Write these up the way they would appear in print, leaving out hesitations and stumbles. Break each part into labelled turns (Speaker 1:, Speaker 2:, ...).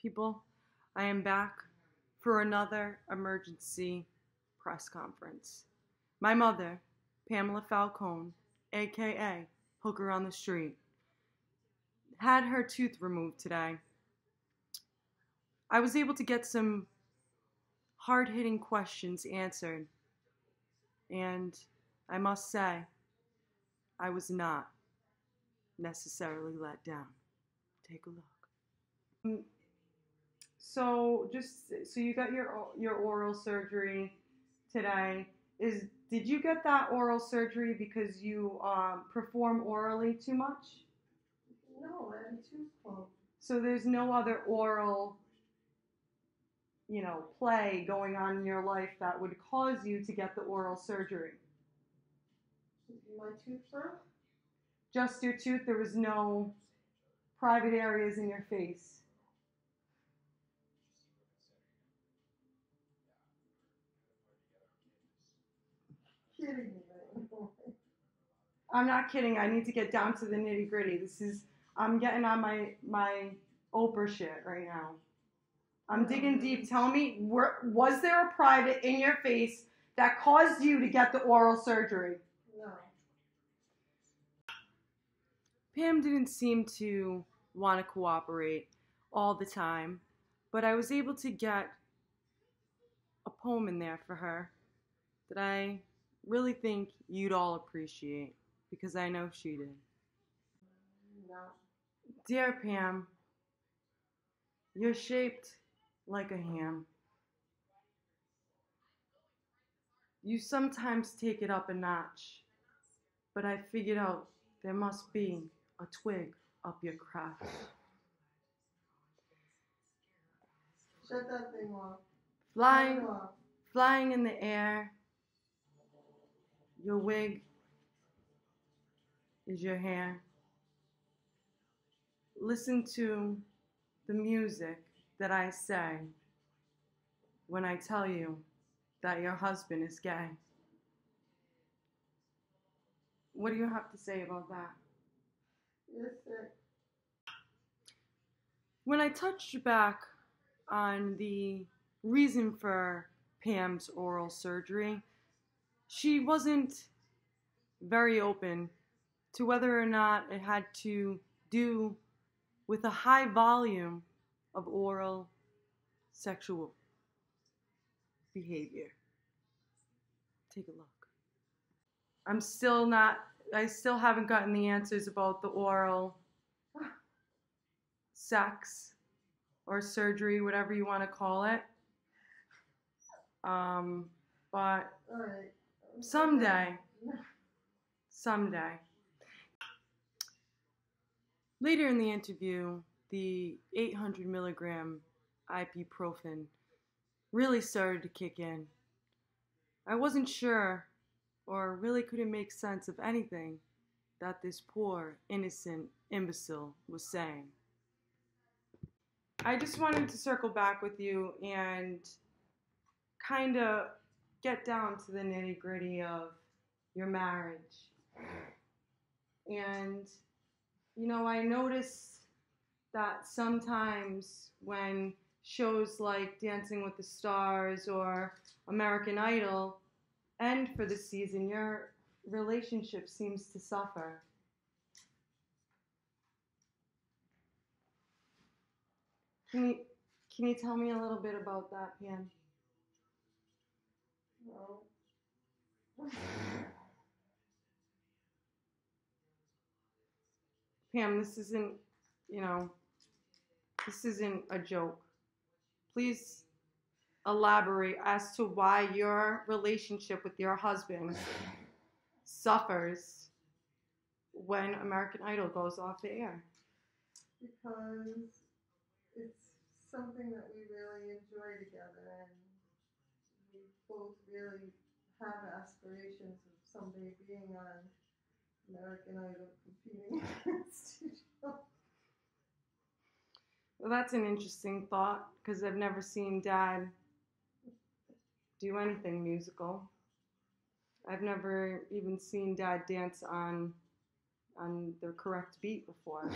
Speaker 1: People, I am back for another emergency press conference. My mother, Pamela Falcone, aka Hooker on the Street, had her tooth removed today. I was able to get some hard-hitting questions answered, and I must say, I was not necessarily let down. Take a look. So you got your oral surgery today. Did you get that oral surgery because you perform orally too much?
Speaker 2: No, I had a tooth pulled.
Speaker 1: So there's no other oral, play going on in your life that would cause you to get the oral surgery.
Speaker 2: My tooth broke?
Speaker 1: Just your tooth. There was no private areas in your face.
Speaker 2: Kidding me right now.
Speaker 1: I'm not kidding. I need to get down to the nitty gritty. I'm getting on my Oprah shit right now. I'm digging deep. Tell me, was there a private in your face that caused you to get the oral surgery?
Speaker 2: No.
Speaker 1: Pam didn't seem to want to cooperate all the time, but I was able to get a poem in there for her that I really think you'd all appreciate, because I know she did.
Speaker 2: No.
Speaker 1: Dear Pam, you're shaped like a ham. You sometimes take it up a notch, but I figured out there must be a twig up your crotch.
Speaker 2: Shut that thing off.
Speaker 1: Flying in the air, your wig is your hair. Listen to the music that I say when I tell you that your husband is gay. What do you have to say about that?
Speaker 2: Yes, sir.
Speaker 1: When I touched back on the reason for Pam's oral surgery, she wasn't very open to whether or not it had to do with a high volume of oral sexual behavior. Take a look. I still haven't gotten the answers about the oral sex or surgery, whatever you want to call it. But
Speaker 2: All right.
Speaker 1: someday. Later in the interview, the 800 milligram ibuprofen really started to kick in. I wasn't sure, or really couldn't make sense of anything that this poor, innocent imbecile was saying. I just wanted to circle back with you and kind of get down to the nitty-gritty of your marriage. And, I noticed that sometimes when shows like Dancing with the Stars or American Idol end for the season, your relationship seems to suffer. Can you tell me a little bit about that, Pam?
Speaker 2: No.
Speaker 1: Pam, this isn't a joke. Please elaborate as to why your relationship with your husband suffers when American Idol goes off the air.
Speaker 2: Because it's something that we really enjoy together, and we both really have aspirations of someday being on American Idol competing against each other.
Speaker 1: Well, that's an interesting thought, because I've never seen Dad do anything musical. I've never even seen Dad dance on the correct beat before.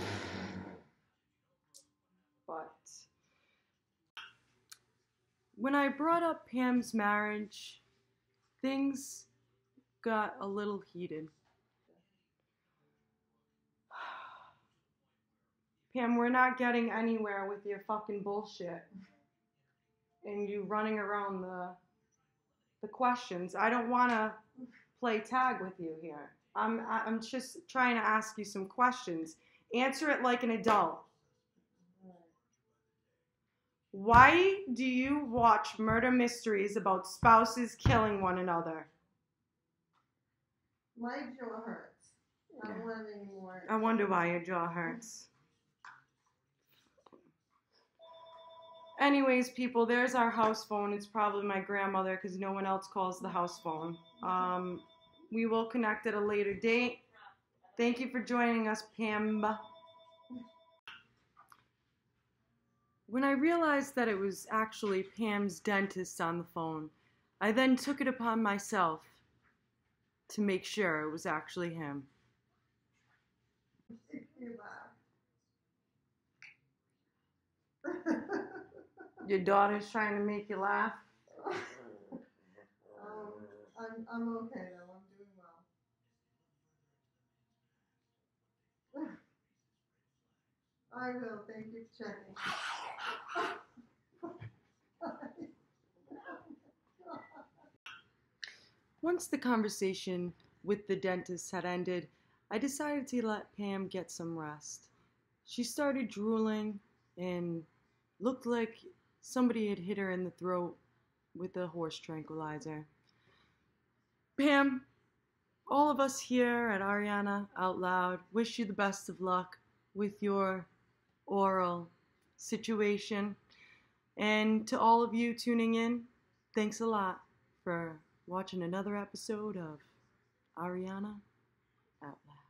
Speaker 1: But when I brought up Pam's marriage, things got a little heated. Pam, we're not getting anywhere with your fucking bullshit and you running around the questions. I don't want to play tag with you here. I'm just trying to ask you some questions. Answer it like an adult. Why do you watch murder mysteries about spouses killing one another?
Speaker 2: My jaw hurts. I don't want any more.
Speaker 1: I wonder why your jaw hurts. Anyways, people, there's our house phone. It's probably my grandmother because no one else calls the house phone. We will connect at a later date. Thank you for joining us, Pam. When I realized that it was actually Pam's dentist on the phone, I then took it upon myself to make sure it was actually him. Your daughter's trying to make you laugh?
Speaker 2: I'm okay though. I'm doing well. I will. Thank you for checking.
Speaker 1: Once the conversation with the dentist had ended, I decided to let Pam get some rest. She started drooling and looked like somebody had hit her in the throat with a horse tranquilizer. Pam, all of us here at Ariana Out Loud wish you the best of luck with your oral situation. And to all of you tuning in, thanks a lot for watching another episode of Ariana Out Loud.